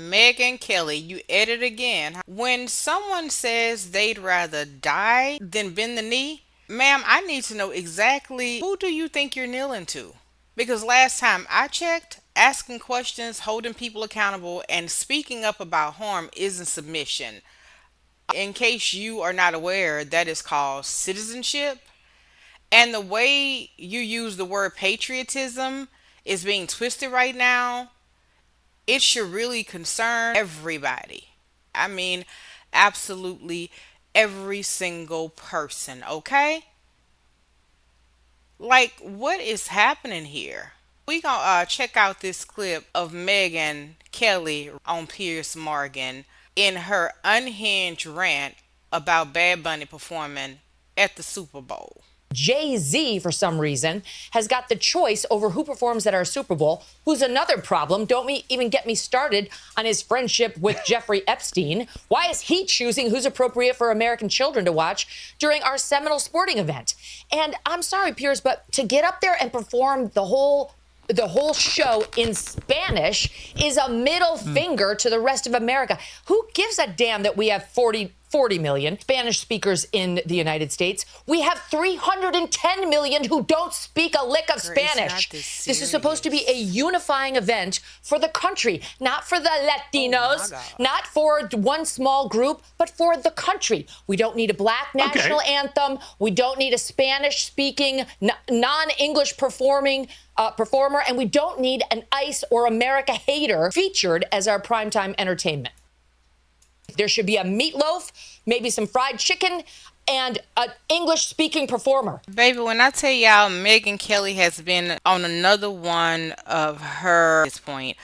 Megyn Kelly, you edit again. When someone says they'd rather die than bend the knee, ma'am, I need to know exactly who do you think you're kneeling to? Because last time I checked, asking questions, holding people accountable, and speaking up about harm isn't submission. In case you are not aware, that is called citizenship. And the way you use the word patriotism is being twisted right now. It should really concern everybody. I mean, absolutely every single person, okay? Like, what is happening here? We gonna check out this clip of Megyn Kelly on Piers Morgan in her unhinged rant about Bad Bunny performing at the Super Bowl. Jay-Z, for some reason, has got the choice over who performs at our Super Bowl, who's another problem. Don't even get me started on his friendship with Jeffrey Epstein. Why is he choosing who's appropriate for American children to watch during our seminal sporting event? And I'm sorry, Piers, but to get up there and perform the whole show in Spanish is a middle finger to the rest of America. Who gives a damn that we have 40 million Spanish speakers in the United States? We have 310 million who don't speak a lick of Spanish. This is supposed to be a unifying event for the country, not for the Latinos, not for one small group, but for the country. We don't need a black national anthem. We don't need a Spanish-speaking, non-English performer, and we don't need an ICE or America hater featured as our primetime entertainment. There should be a meatloaf, maybe some fried chicken, and an English-speaking performer. Baby, when I tell y'all Megyn Kelly has been on another one of her, at this point,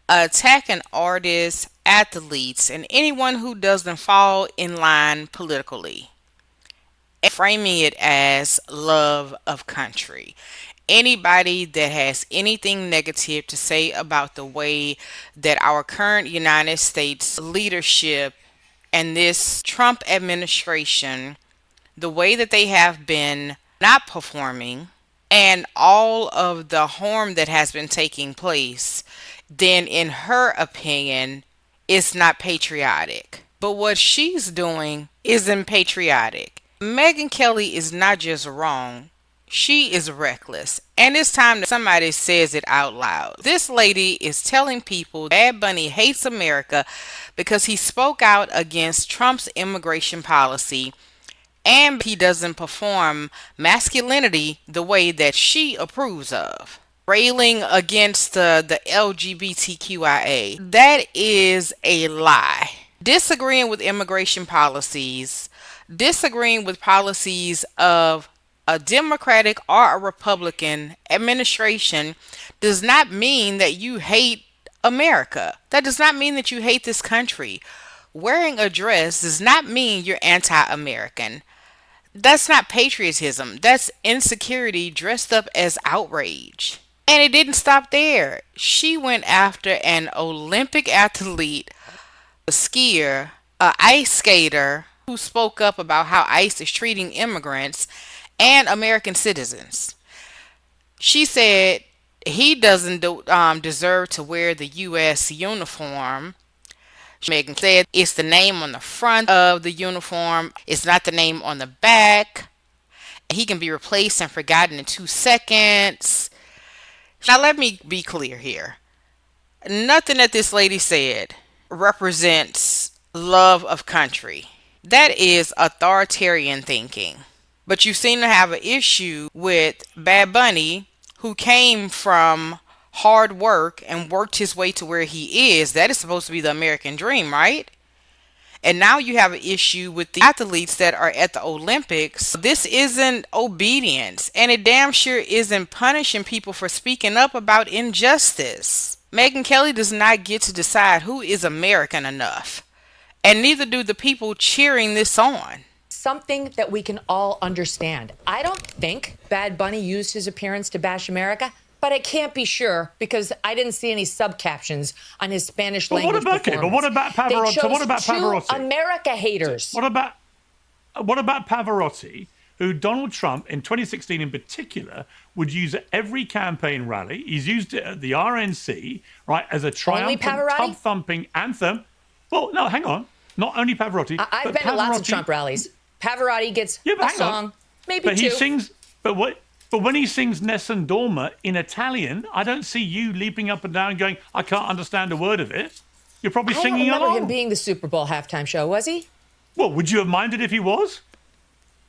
attacking artists, athletes, and anyone who doesn't fall in line politically, and framing it as love of country. Anybody that has anything negative to say about the way that our current United States leadership and this Trump administration, the way that they have been not performing, and all of the harm that has been taking place, then in her opinion, it's not patriotic. But what she's doing isn't patriotic. Megyn Kelly is not just wrong. She is reckless. And it's time that somebody says it out loud. This lady is telling people Bad Bunny hates America because he spoke out against Trump's immigration policy and he doesn't perform masculinity the way that she approves of. Railing against the LGBTQIA. That is a lie. Disagreeing with immigration policies, disagreeing with policies of a Democratic or a Republican administration does not mean that you hate America. That does not mean that you hate this country. Wearing a dress does not mean you're anti-American. That's not patriotism. That's insecurity dressed up as outrage. And it didn't stop there. She went after an Olympic athlete, a skier, a ice skater who spoke up about how ICE is treating immigrants and American citizens. She said he doesn't deserve to wear the U.S. uniform. Megyn said it's the name on the front of the uniform. It's not the name on the back. He can be replaced and forgotten in 2 seconds. Now let me be clear here. Nothing that this lady said represents love of country. That is authoritarian thinking. But you seem to have an issue with Bad Bunny, who came from hard work and worked his way to where he is. That is supposed to be the American dream, right? And now you have an issue with the athletes that are at the Olympics. This isn't obedience, and it damn sure isn't punishing people for speaking up about injustice. Megyn Kelly does not get to decide who is American enough, and neither do the people cheering this on. Something that we can all understand. I don't think Bad Bunny used his appearance to bash America, but I can't be sure because I didn't see any subcaptions on his Spanish language performance. But what about Pavarotti? They chose two America haters. What about Pavarotti, who Donald Trump in 2016 in particular would use at every campaign rally. He's used it at the RNC, right, as a triumphant, tub thumping anthem. Well, no, hang on. Not only Pavarotti. I've been to lots of Trump rallies. Pavarotti gets a song, maybe but two. He sings, but when he sings Nessun Dorma in Italian, I don't see you leaping up and down and going, I can't understand a word of it. You're probably singing along. I don't remember him being the Super Bowl halftime show, was he? Well, would you have minded if he was?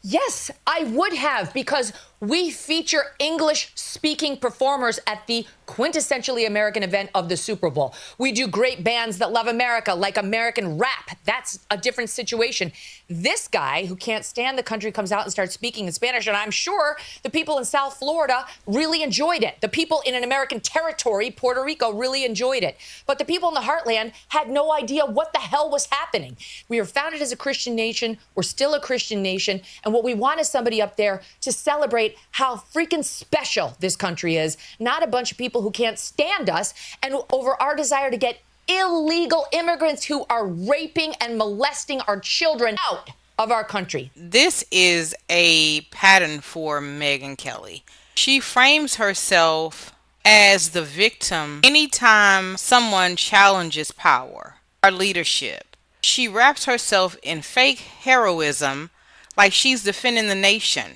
Yes, I would have, because we feature English-speaking performers at the quintessentially American event of the Super Bowl. We do great bands that love America, like American rap. That's a different situation. This guy, who can't stand the country, comes out and starts speaking in Spanish, and I'm sure the people in South Florida really enjoyed it. The people in an American territory, Puerto Rico, really enjoyed it. But the people in the heartland had no idea what the hell was happening. We are founded as a Christian nation. We're still a Christian nation. And what we want is somebody up there to celebrate how freaking special this country is, not a bunch of people who can't stand us, and over our desire to get illegal immigrants who are raping and molesting our children out of our country. This is a pattern for Megyn Kelly. She frames herself as the victim anytime someone challenges power or leadership. She wraps herself in fake heroism like she's defending the nation,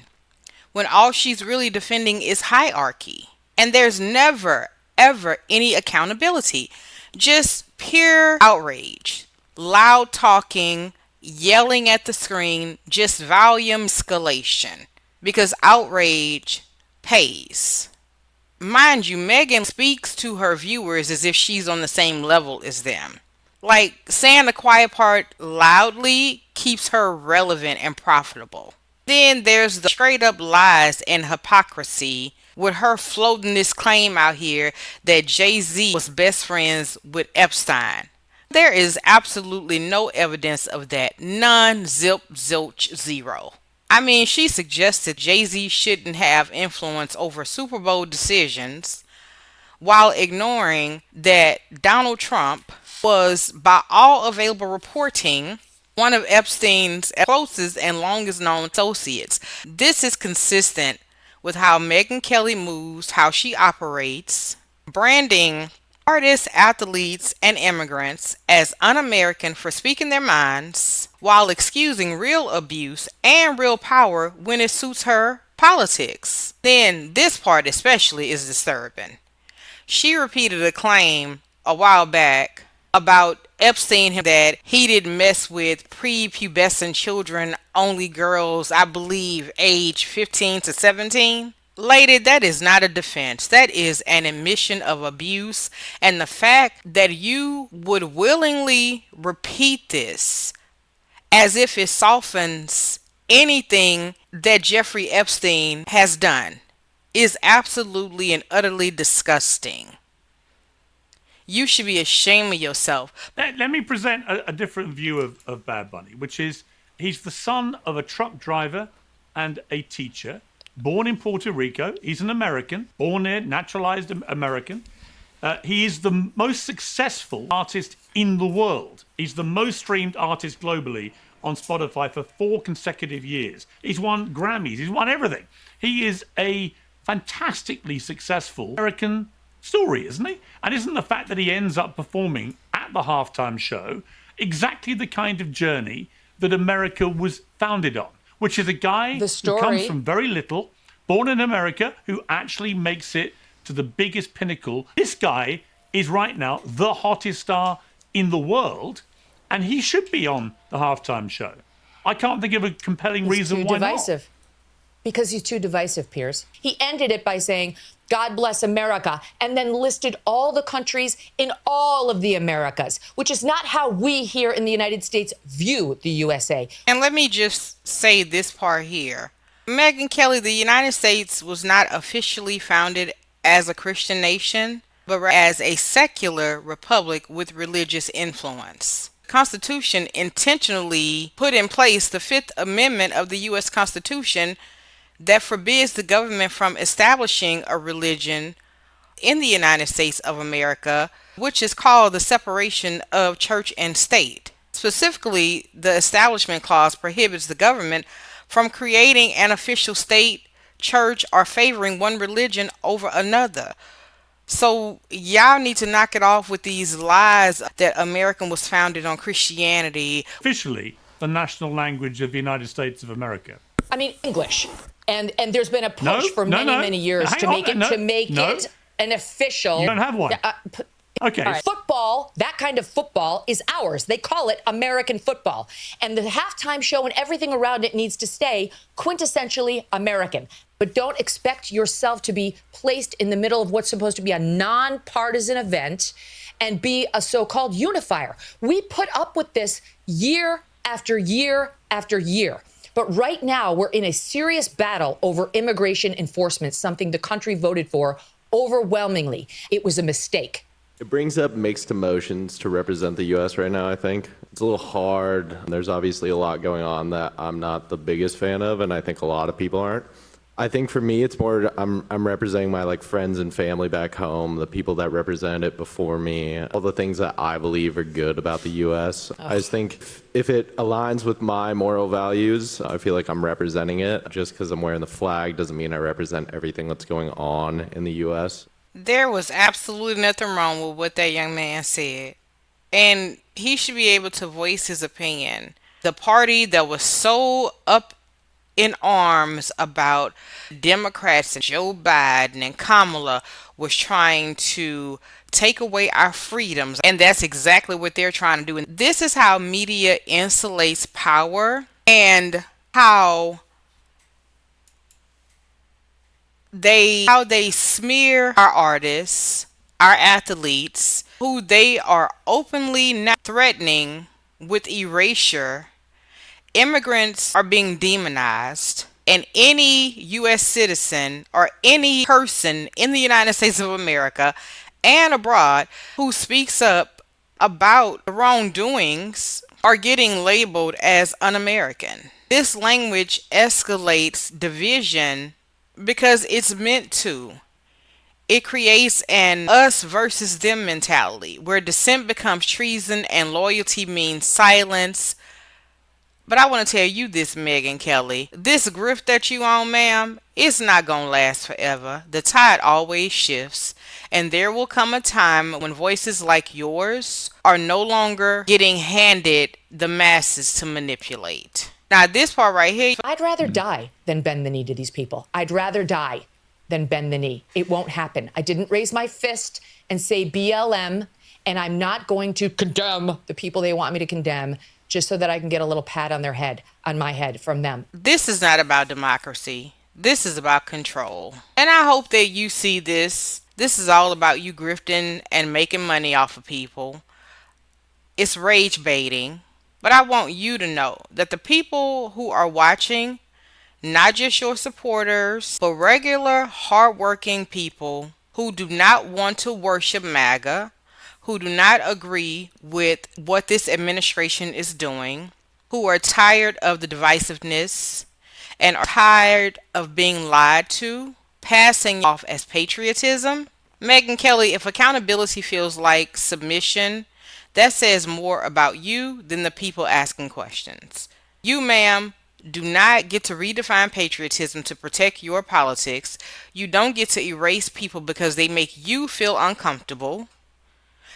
when all she's really defending is hierarchy. And there's never, ever any accountability. Just pure outrage. Loud talking, yelling at the screen, just volume escalation. Because outrage pays. Mind you, Megyn speaks to her viewers as if she's on the same level as them. Like, saying the quiet part loudly keeps her relevant and profitable. Then there's the straight up lies and hypocrisy, with her floating this claim out here that Jay-Z was best friends with Epstein. There is absolutely no evidence of that. None, zip, zilch, zero. I mean, she suggested Jay-Z shouldn't have influence over Super Bowl decisions, while ignoring that Donald Trump was, by all available reporting, one of Epstein's closest and longest known associates. This is consistent with how Megyn Kelly moves, how she operates, branding artists, athletes, and immigrants as un-American for speaking their minds, while excusing real abuse and real power when it suits her politics. Then this part especially is disturbing. She repeated a claim a while back about Epstein that he didn't mess with prepubescent children, only girls, I believe, age 15 to 17. Lady, that is not a defense. That is an admission of abuse. And the fact that you would willingly repeat this as if it softens anything that Jeffrey Epstein has done is absolutely and utterly disgusting. You should be ashamed of yourself. Let me present a different view of Bad Bunny, which is he's the son of a truck driver and a teacher, born in Puerto Rico. He's an American, born there, naturalized American. He is the most successful artist in the world. He's the most streamed artist globally on Spotify for 4 consecutive years. He's won Grammys. He's won everything. He is a fantastically successful American story, isn't he? And isn't the fact that he ends up performing at the halftime show exactly the kind of journey that America was founded on, which is a guy who comes from very little, born in America, who actually makes it to the biggest pinnacle. This guy is right now the hottest star in the world, and he should be on the halftime show. I can't think of a compelling reason why not. Because he's too divisive, Piers. He ended it by saying, God bless America, and then listed all the countries in all of the Americas, which is not how we here in the United States view the USA. And let me just say this part here. Megyn Kelly, the United States was not officially founded as a Christian nation, but as a secular republic with religious influence. The Constitution intentionally put in place the Fifth Amendment of the U.S. Constitution that forbids the government from establishing a religion in the United States of America, which is called the separation of church and state. Specifically, the Establishment Clause prohibits the government from creating an official state, church, or favoring one religion over another. So y'all need to knock it off with these lies that America was founded on Christianity. Officially, the national language of the United States of America. I mean, English. And there's been a No, push for no, many, no. many years Hang to on, make it no, no. an official. You don't have one. Okay. All right. Football, that kind of football is ours. They call it American football. And the halftime show and everything around it needs to stay quintessentially American. But don't expect yourself to be placed in the middle of what's supposed to be a nonpartisan event and be a so-called unifier. We put up with this year after year after year. But right now, we're in a serious battle over immigration enforcement, something the country voted for overwhelmingly. It was a mistake. It brings up mixed emotions to represent the U.S. right now, I think. It's a little hard. There's obviously a lot going on that I'm not the biggest fan of, and I think a lot of people aren't. I think for me, it's more I'm representing my friends and family back home, the people that represent it before me, all the things that I believe are good about the U.S. I just think if it aligns with my moral values, I feel like I'm representing it. Just because I'm wearing the flag doesn't mean I represent everything that's going on in the U.S. There was absolutely nothing wrong with what that young man said. And he should be able to voice his opinion. The party that was so up in arms about Democrats and Joe Biden and Kamala was trying to take away our freedoms. And that's exactly what they're trying to do. And this is how media insulates power and how they smear our artists, our athletes, who they are openly not threatening with erasure. Immigrants are being demonized, and any U.S. citizen or any person in the United States of America and abroad who speaks up about the wrongdoings are getting labeled as un-American. This language escalates division because it's meant to. It creates an us versus them mentality where dissent becomes treason and loyalty means silence. But I want to tell you this, Megyn Kelly. This grift that you on, ma'am, it's not going to last forever. The tide always shifts. And there will come a time when voices like yours are no longer getting handed the masses to manipulate. Now, this part right here. I'd rather die than bend the knee to these people. I'd rather die than bend the knee. It won't happen. I didn't raise my fist and say BLM, and I'm not going to condemn the people they want me to condemn just so that I can get a little pat on my head from them. This is not about democracy. This is about control. And I hope that you see this. This is all about you grifting and making money off of people. It's rage baiting. But I want you to know that the people who are watching, not just your supporters, but regular, hardworking people who do not want to worship MAGA, who do not agree with what this administration is doing, who are tired of the divisiveness and are tired of being lied to, passing off as patriotism. Megyn Kelly, if accountability feels like submission, that says more about you than the people asking questions. You, ma'am, do not get to redefine patriotism to protect your politics. You don't get to erase people because they make you feel uncomfortable.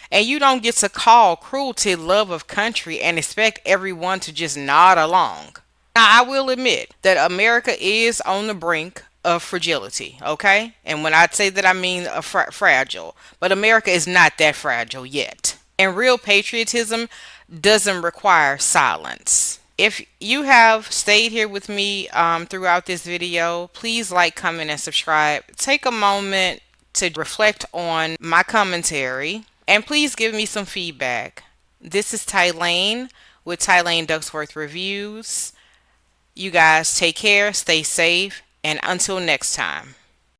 And you don't get to call cruelty love of country and expect everyone to just nod along. Now, I will admit that America is on the brink of fragility, okay? And when I say that, I mean fragile. But America is not that fragile yet. And real patriotism doesn't require silence. If you have stayed here with me throughout this video, please like, comment, and subscribe. Take a moment to reflect on my commentary. And please give me some feedback. This is Tylane with Tylane Ducksworth Reviews. You guys take care, stay safe, and until next time.